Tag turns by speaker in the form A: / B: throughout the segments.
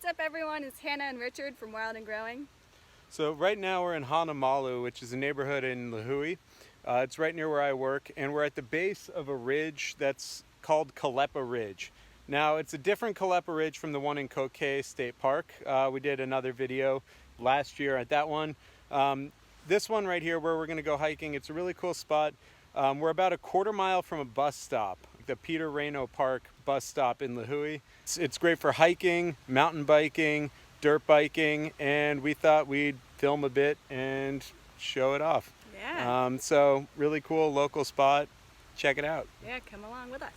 A: What's up everyone, it's Hannah and Richard from Wild and Growing.
B: So right now we're in Hanamaulu, which is a neighborhood in Lihue. It's right near where I work, and we're at the base of a ridge that's called Kalepa Ridge. Now it's a different Kalepa Ridge from the one in Kauai State Park. We did another video last year at that one. This one right here where we're going to go hiking, it's a really cool spot. We're about a quarter mile from a bus stop, the Peter Reno Park bus stop in Lihue. It's great for hiking, mountain biking, dirt biking, and we thought we'd film a bit and show it off.
A: Yeah.
B: So really cool local spot. Check it out.
A: Yeah, come along with us.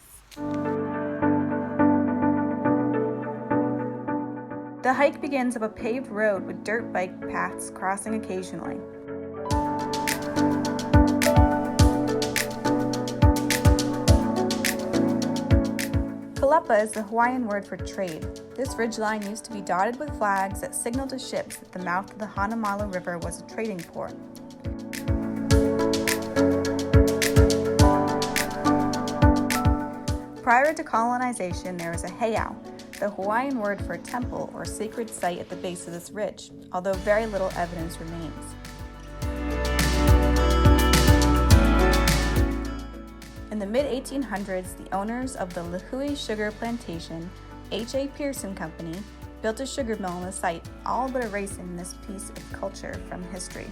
C: The hike begins up a paved road with dirt bike paths crossing occasionally. Kalepa is the Hawaiian word for trade. This ridgeline used to be dotted with flags that signaled to ships that the mouth of the Hanamaulu River was a trading port. Prior to colonization, there was a heiau, the Hawaiian word for temple or sacred site at the base of this ridge, although very little evidence remains. In the mid-1800s, the owners of the Lihue sugar plantation, H.A. Pearson Company, built a sugar mill on the site, all but erasing this piece of culture from history.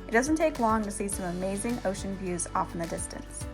C: It doesn't take long to see some amazing ocean views off in the distance.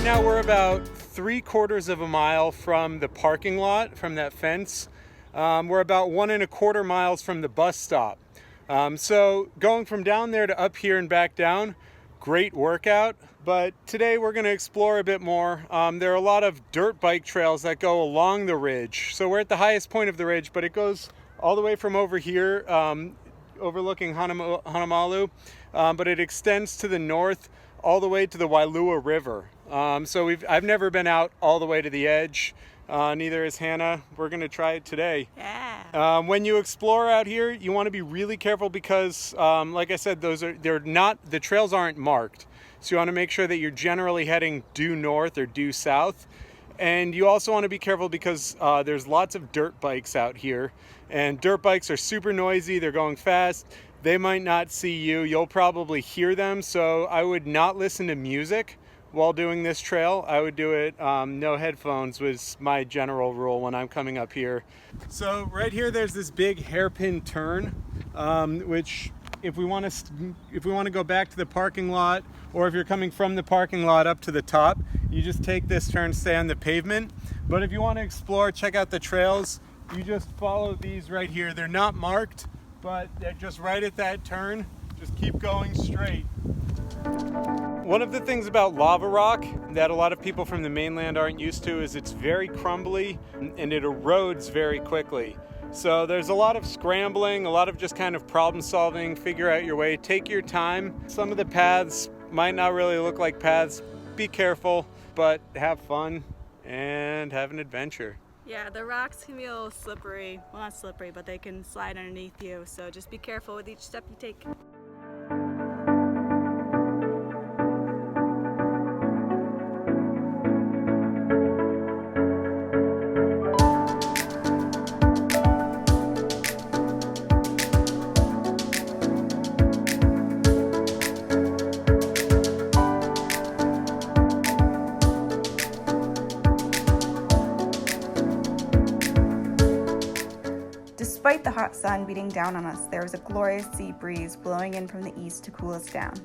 B: Now we're about 3/4 of a mile from the parking lot, from that fence. We're about 1¼ miles from the bus stop. So going from down there to up here and back down, great workout. But today we're going to explore a bit more. There are a lot of dirt bike trails that go along the ridge. So we're at the highest point of the ridge, but it goes all the way from over here, overlooking Hanamaulu, but it extends to the north all the way to the Wailua River. So I've never been out all the way to the edge, neither has Hannah. We're going to try it today.
A: Yeah.
B: When you explore out here, you want to be really careful because, like I said, the trails aren't marked. So you want to make sure that you're generally heading due north or due south. And you also want to be careful because there's lots of dirt bikes out here. And dirt bikes are super noisy. They're going fast. They might not see you. You'll probably hear them. So I would not listen to music while doing this trail. I would do it no headphones was my general rule when I'm coming up here. So right here there's this big hairpin turn, which if we want to go back to the parking lot, or if you're coming from the parking lot up to the top, you just take this turn, stay on the pavement. But if you want to explore, check out the trails, you just follow these right here. They're not marked, but they're just right at that turn. Just keep going straight. One of the things about lava rock that a lot of people from the mainland aren't used to is it's very crumbly and it erodes very quickly. So there's a lot of scrambling, a lot of just kind of problem solving, figure out your way, take your time. Some of the paths might not really look like paths. Be careful, but have fun and have an adventure.
A: Yeah, the rocks can be a little slippery. Well, not slippery, but they can slide underneath you. So just be careful with each step you take.
C: Despite the hot sun beating down on us, there was a glorious sea breeze blowing in from the east to cool us down.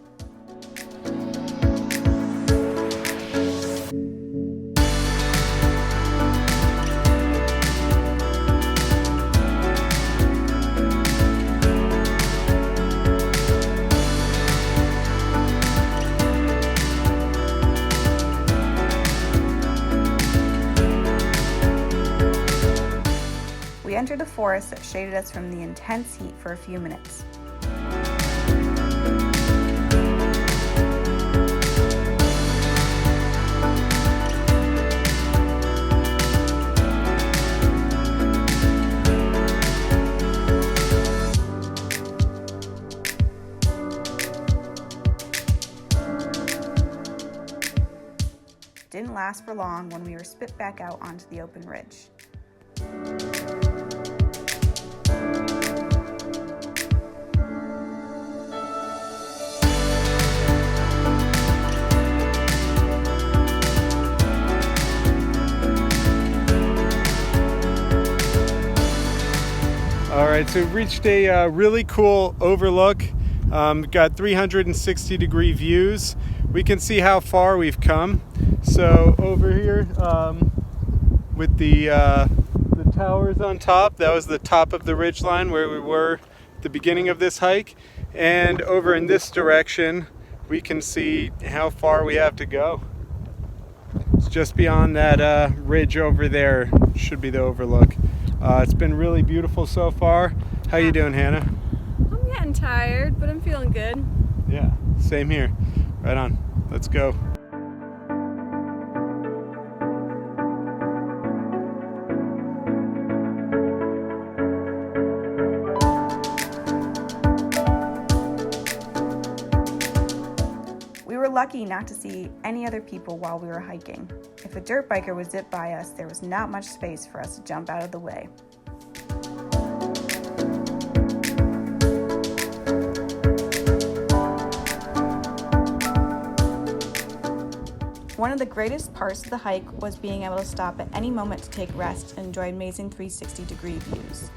C: We entered a forest that shaded us from the intense heat for a few minutes. Didn't last for long when we were spit back out onto the open ridge.
B: All right, so we've reached a really cool overlook. Got 360-degree views. We can see how far we've come. So over here, with the towers on top, that was the top of the ridgeline where we were at the beginning of this hike. And over in this direction, we can see how far we have to go. It's just beyond that ridge over there, should be the overlook. It's been really beautiful so far. How you doing, Hannah?
A: I'm getting tired, but I'm feeling good.
B: Yeah, same here. Right on. Let's go.
C: We were lucky not to see any other people while we were hiking. If a dirt biker would zip by us, there was not much space for us to jump out of the way. One of the greatest parts of the hike was being able to stop at any moment to take rest and enjoy amazing 360-degree views.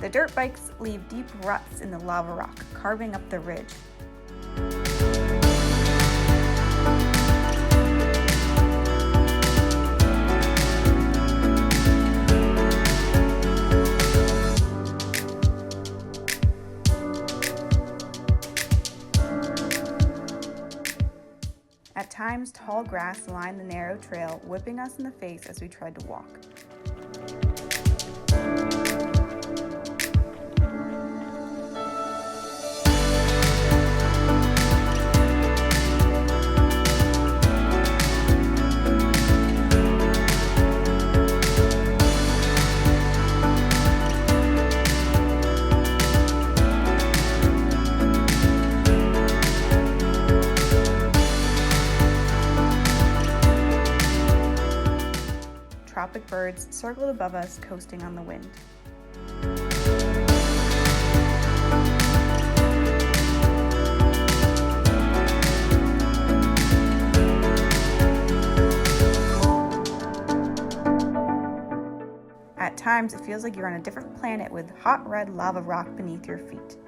C: The dirt bikes leave deep ruts in the lava rock, carving up the ridge. At times, tall grass lined the narrow trail, whipping us in the face as we tried to walk. Tropic birds circled above us, coasting on the wind. At times, it feels like you're on a different planet with hot red lava rock beneath your feet.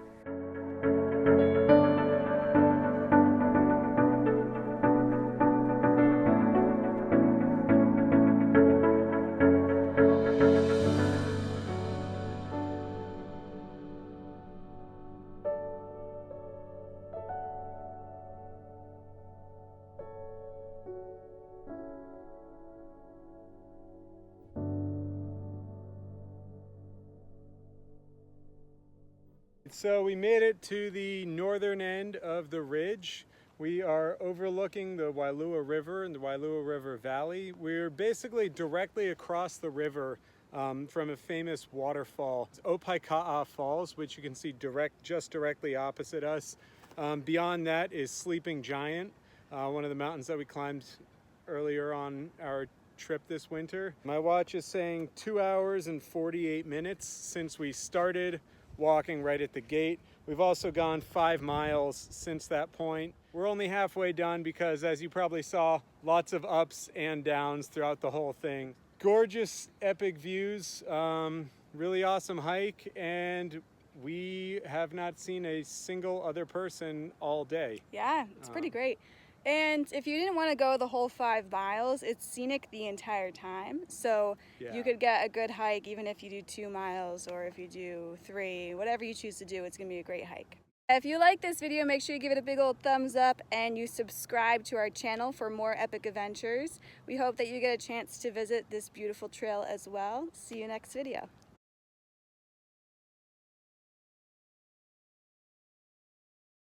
B: So we made it to the northern end of the ridge. We are overlooking the Wailua River and the Wailua River Valley. We're basically directly across the river from a famous waterfall, Opaika'a Falls, which you can see just directly opposite us. Beyond that is Sleeping Giant, one of the mountains that we climbed earlier on our trip this winter. My watch is saying 2 hours and 48 minutes since we started walking right at the gate. We've also gone 5 miles since that point. We're only halfway done because, as you probably saw, lots of ups and downs throughout the whole thing. Gorgeous, epic views, really awesome hike, and we have not seen a single other person all day.
A: Yeah, it's pretty great. And if you didn't want to go the whole 5 miles, it's scenic the entire time. So you could get a good hike even if you do 2 miles or if you do 3, whatever you choose to do, it's going to be a great hike. If you like this video, make sure you give it a big old thumbs up and you subscribe to our channel for more epic adventures. We hope that you get a chance to visit this beautiful trail as well. See you next video.